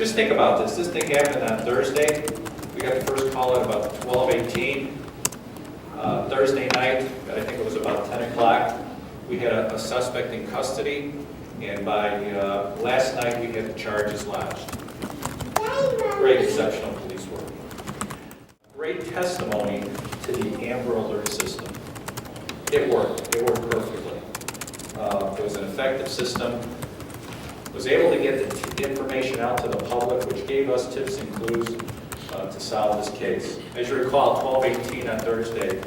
just think about this. This thing happened on Thursday. We got the first call at about 12:18. Thursday night, I think it was about 10 o'clock, we had a suspect in custody, and by last night we had the charges lodged. Great exceptional police work. Great testimony to the Amber Alert system. It worked perfectly. It was an effective system. Was able to get the information out to the public, which gave us tips and clues to solve this case. As you recall, 12:18 on Thursday,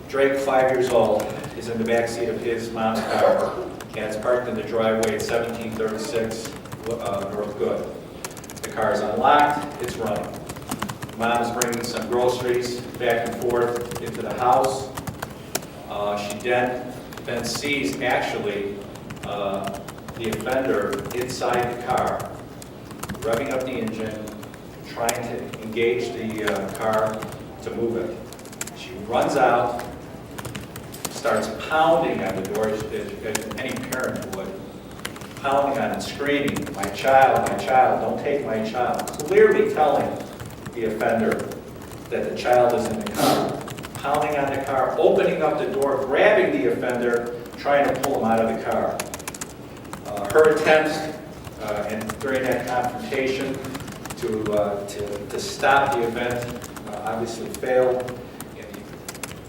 Drake, 5 years old, is in the backseat of his mom's car, and it's parked in the driveway at 1736 North Good. The car is unlocked, it's running. Mom is bringing some groceries back and forth into the house. She then sees, actually, the offender inside the car, revving up the engine, trying to engage the car to move it. She runs out, starts pounding on the door, as any parent would, pounding on it, screaming, my child, don't take my child," clearly telling the offender that the child is in the car, pounding on the car, opening up the door, grabbing the offender, trying to pull him out of the car. Her attempts and during that confrontation to stop the event obviously failed.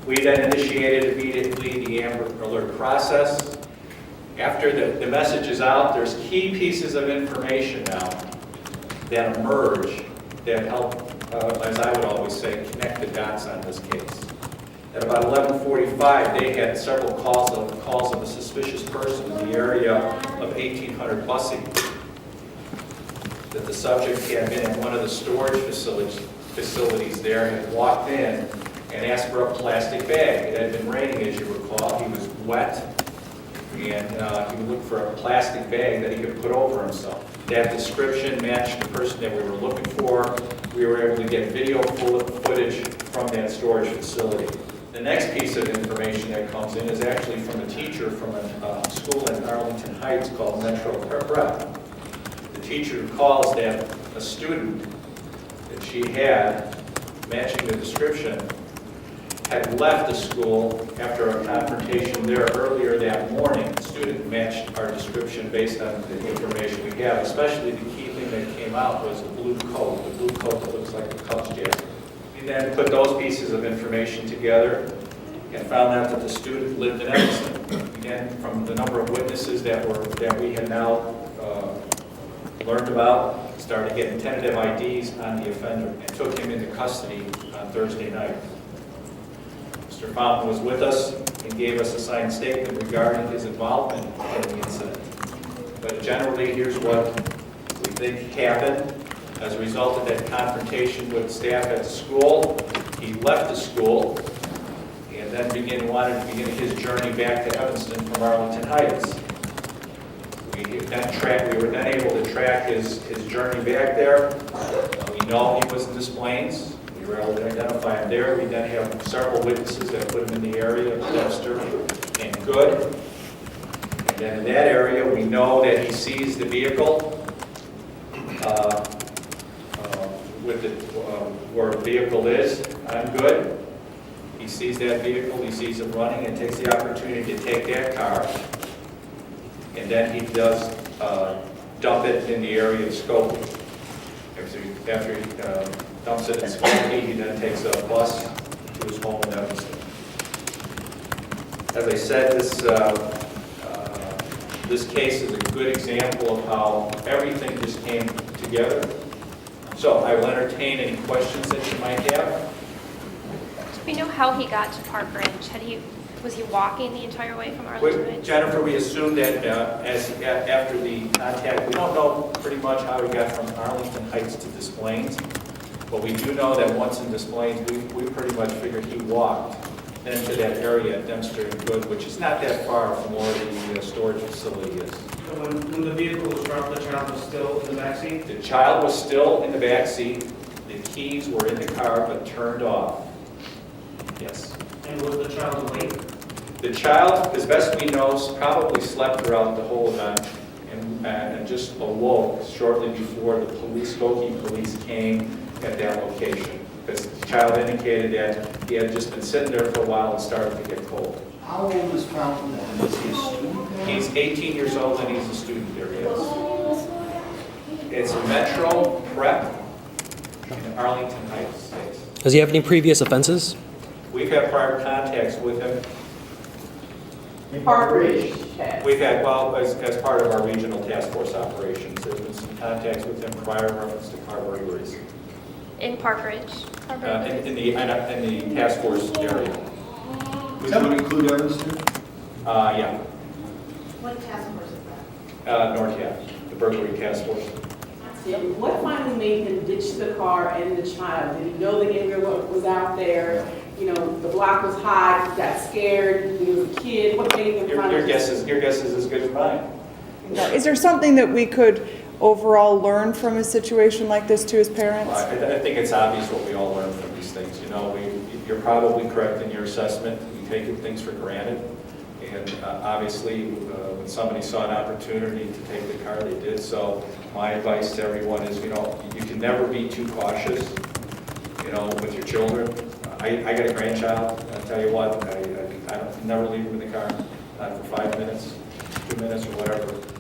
We then initiated immediately the Amber Alert process. After the message is out, there's key pieces of information now that emerge that help, as I would always say, connect the dots on this case. At about 11:45, they had several calls of a suspicious person in the area of 1800 Bussey, that the subject had been in one of the storage facilities there, had walked in and asked for a plastic bag. It had been raining, as you recall. He was wet, and he looked for a plastic bag that he could put over himself. That description matched the person that we were looking for. We were able to get video footage from that storage facility. The next piece of information that comes in is actually from a teacher from a school in Arlington Heights called Metro Prep. The teacher calls that a student that she had, matching the description, had left the school after a confrontation there earlier that morning. The student matched our description based on the information we have, especially the key thing that came out was the blue coat that looks like a Cubs jacket. We then put those pieces of information together and found out that the student lived in Evanston. Again, from the number of witnesses that we had now learned about, started getting tentative IDs on the offender and took him into custody on Thursday night. Mr. Fountain was with us and gave us a signed statement regarding his involvement in the incident. But generally, here's what we think happened. As a result of that confrontation with staff at the school, he left the school and then wanted to begin his journey back to Evanston from Arlington Heights. We were then able to track his journey back there. We know he was in Des Plaines. We were able to identify him there. We then have several witnesses that put him in the area of Dexter and Good. And then in that area, we know that he sees the vehicle where the vehicle is on Good. He sees that vehicle, he sees it running, and takes the opportunity to take that car. And then he does dump it in the area of Skokie. After he dumps it in Skokie, he then takes a bus to his home in Evanston. As I said, this case is a good example of how everything just came together. So I will entertain any questions that you might have. Do we know how he got to Park Ridge? Was he walking the entire way from Arlington Heights? Jennifer, we assume that after the contact, we don't know pretty much how he got from Arlington Heights to Des Plaines, but we do know that once in Des Plaines, we pretty much figured he walked into that area at Dempster and Good, which is not that far from where the storage facility is. So when the vehicle was dropped, the child was still in the backseat? The child was still in the back seat. The keys were in the car but turned off. Yes. And was the child awake? The child, as best we know, probably slept throughout the whole event and just awoke shortly before the Skokie police came at that location. Because the child indicated that he had just been sitting there for a while and started to get cold. How old is Fountain then? Is he a student there? He's 18 years old and he's a student there, yes. It's a Metro Prep in Arlington Heights, States. Does he have any previous offenses? We've had prior contacts with him. Park Ridge has. We've had, well, as part of our regional task force operations, there's been some contacts with him prior reference to car burglaries In Park Ridge? in the task force area. Does that include Evanston? Yeah, What task force is that? North Ave, the burglary task force. What finally made him ditch the car and the child? Did he know the anger was out there? You know, the block was hot, he got scared, he was a kid. What made him finally? Your guess is as good as mine. Is there something that we could overall learn from a situation like this to his parents? Well, I think it's obvious what we all learn from these things. You know, you're probably correct in your assessment. We take things for granted. And obviously, when somebody saw an opportunity to take the car, they did. So my advice to everyone is, you know, you can never be too cautious, you know, with your children. I got a grandchild. I'll tell you what, I don't never leave them in the car, not for 5 minutes, 2 minutes, or whatever.